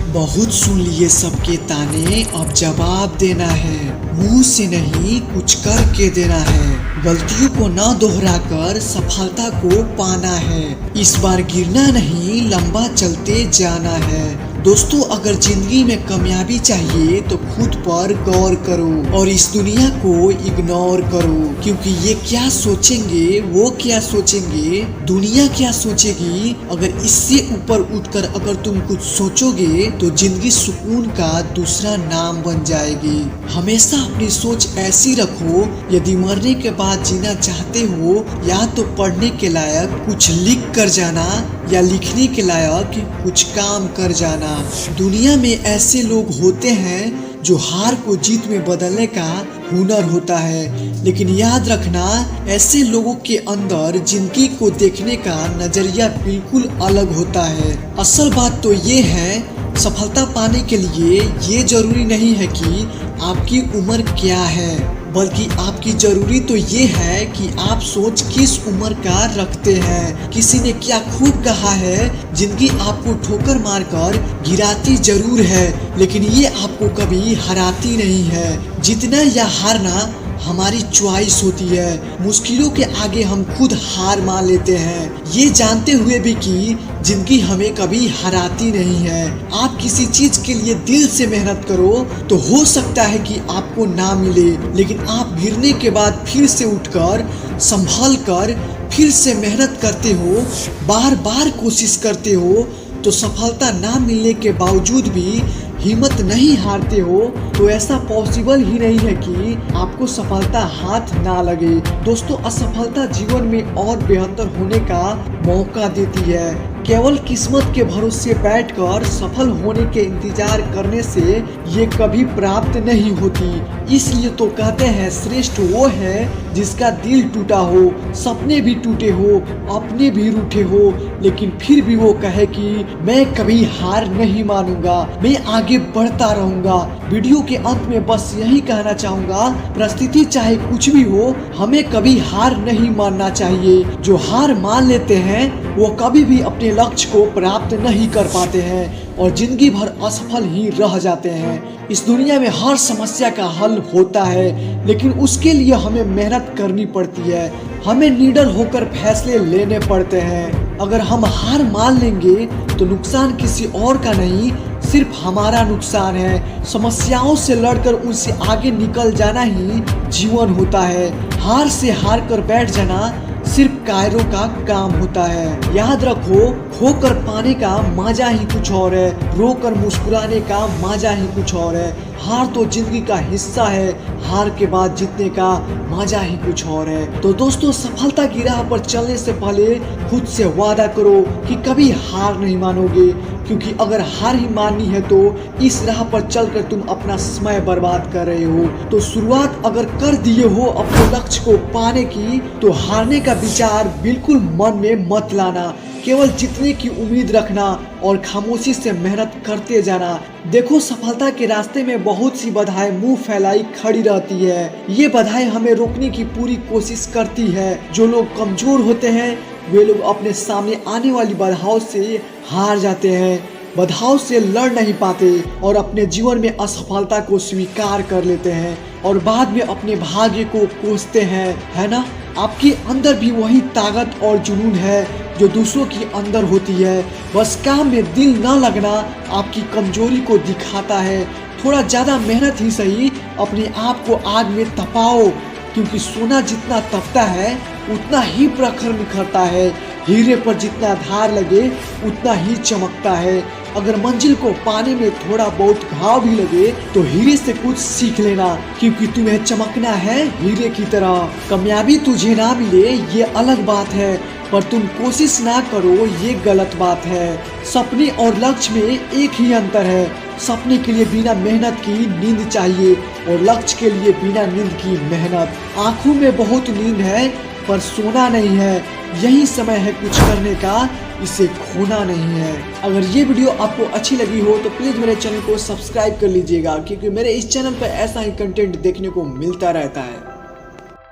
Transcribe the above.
बहुत सुन लिए सबके ताने, अब जवाब देना है। मुंह से नहीं कुछ करके देना है। गलतियों को ना दोहरा कर सफलता को पाना है। इस बार गिरना नहीं, लंबा चलते जाना है। दोस्तों, अगर जिंदगी में कामयाबी चाहिए तो खुद पर गौर करो और इस दुनिया को इग्नोर करो, क्योंकि ये क्या सोचेंगे, वो क्या सोचेंगे, दुनिया क्या सोचेगी। अगर इससे ऊपर उठकर अगर तुम कुछ सोचोगे तो जिंदगी सुकून का दूसरा नाम बन जाएगी। हमेशा अपनी सोच ऐसी रखो, यदि मरने के बाद जीना चाहते हो या तो पढ़ने के लायक कुछ लिख कर जाना या लिखने के लायक कुछ काम कर जाना। दुनिया में ऐसे लोग होते हैं जो हार को जीत में बदलने का हुनर होता है, लेकिन याद रखना ऐसे लोगों के अंदर जिंदगी को देखने का नजरिया बिल्कुल अलग होता है। असल बात तो ये है, सफलता पाने के लिए ये जरूरी नहीं है कि आपकी उम्र क्या है, बल्कि आपकी जरूरी तो ये है कि आप सोच किस उम्र का रखते हैं। किसी ने क्या खूब कहा है, जिंदगी आपको ठोकर मारकर गिराती जरूर है, लेकिन ये आपको कभी हराती नहीं है। जीतना या हारना हमारी चॉइस होती है। मुश्किलों के आगे हम खुद हार मान लेते हैं, ये जानते हुए भी कि जिंदगी हमें कभी हराती नहीं है। आप किसी चीज के लिए दिल से मेहनत करो तो हो सकता है कि आपको ना मिले, लेकिन आप गिरने के बाद फिर से उठकर संभल कर फिर से मेहनत करते हो, बार बार कोशिश करते हो, तो सफलता ना मिलने के बावजूद भी हिम्मत नहीं हारते हो, तो ऐसा पॉसिबल ही नहीं है कि आपको सफलता हाथ ना लगे। दोस्तों, असफलता जीवन में और बेहतर होने का मौका देती है। केवल किस्मत के भरोसे बैठकर सफल होने के इंतजार करने से ये कभी प्राप्त नहीं होती। इसलिए तो कहते हैं, श्रेष्ठ वो है जिसका दिल टूटा हो, सपने भी टूटे हो, अपने भी रूठे हो, लेकिन फिर भी वो कहे कि मैं कभी हार नहीं मानूंगा, मैं आगे बढ़ता रहूंगा। वीडियो के अंत में बस यही कहना चाहूंगा, परिस्थिति चाहे कुछ भी हो, हमें कभी हार नहीं मानना चाहिए। जो हार मान लेते हैं वो कभी भी अपने लक्ष्य को प्राप्त नहीं कर पाते हैं और जिंदगी भर असफल ही रह जाते हैं। इस दुनिया में हर समस्या का हल होता है, लेकिन उसके लिए हमें मेहनत करनी पड़ती है, हमें निडर होकर फैसले लेने पड़ते हैं। अगर हम हार मान लेंगे तो नुकसान किसी और का नहीं, सिर्फ हमारा नुकसान है। समस्याओं से लड़कर उनसे आगे निकल जाना ही जीवन होता है। हार से हार कर बैठ जाना सिर्फ कायरों का काम होता है। याद रखो, खोकर पाने का मजा ही कुछ और है, रोकर मुस्कुराने का मजा ही कुछ और है। हार तो जिंदगी का हिस्सा है, हार के बाद जीतने का मजा ही कुछ और है। तो दोस्तों, सफलता की राह पर चलने से पहले खुद से वादा करो कि कभी हार नहीं मानोगे, क्योंकि अगर हार ही माननी है तो इस राह पर चलकर तुम अपना समय बर्बाद कर रहे हो। तो शुरुआत अगर कर दिए हो अपने लक्ष्य को पाने की, तो हारने का विचार बिल्कुल मन में मत लाना। केवल जीतने की उम्मीद रखना और खामोशी से मेहनत करते जाना। देखो, सफलता के रास्ते में बहुत सी बाधाएं मुंह फैलाई खड़ी रहती है। ये बाधाएं हमें रोकने की पूरी कोशिश करती है। जो लोग कमजोर होते हैं वे लोग अपने सामने आने वाली बाधाओं से हार जाते हैं, बाधाओं से लड़ नहीं पाते और अपने जीवन में असफलता को स्वीकार कर लेते हैं और बाद में अपने भाग्य को कोसते हैं, है ना। आपके अंदर भी वही ताकत और जुनून है जो दूसरों की अंदर होती है। बस काम में दिल न लगना आपकी कमजोरी को दिखाता है। थोड़ा ज़्यादा मेहनत ही सही, अपने आप को आग में तपाओ, क्योंकि सोना जितना तपता है उतना ही प्रखर निखरता है। हीरे पर जितना धार लगे उतना ही चमकता है। अगर मंजिल को पाने में थोड़ा बहुत घाव भी लगे तो हीरे से कुछ सीख लेना, क्योंकि तुम्हें चमकना है हीरे की तरह। कामयाबी तुझे ना मिले ये अलग बात है, पर तुम कोशिश ना करो ये गलत बात है। सपने और लक्ष्य में एक ही अंतर है, सपने के लिए बिना मेहनत की नींद चाहिए और लक्ष्य के लिए बिना नींद की मेहनत। आंखों में बहुत नींद है पर सोना नहीं है, यही समय है कुछ करने का, इसे खोना नहीं है। अगर ये वीडियो आपको अच्छी लगी हो तो प्लीज मेरे चैनल को सब्सक्राइब कर लीजिएगा, क्योंकि मेरे इस चैनल पर ऐसा ही कंटेंट देखने को मिलता रहता है।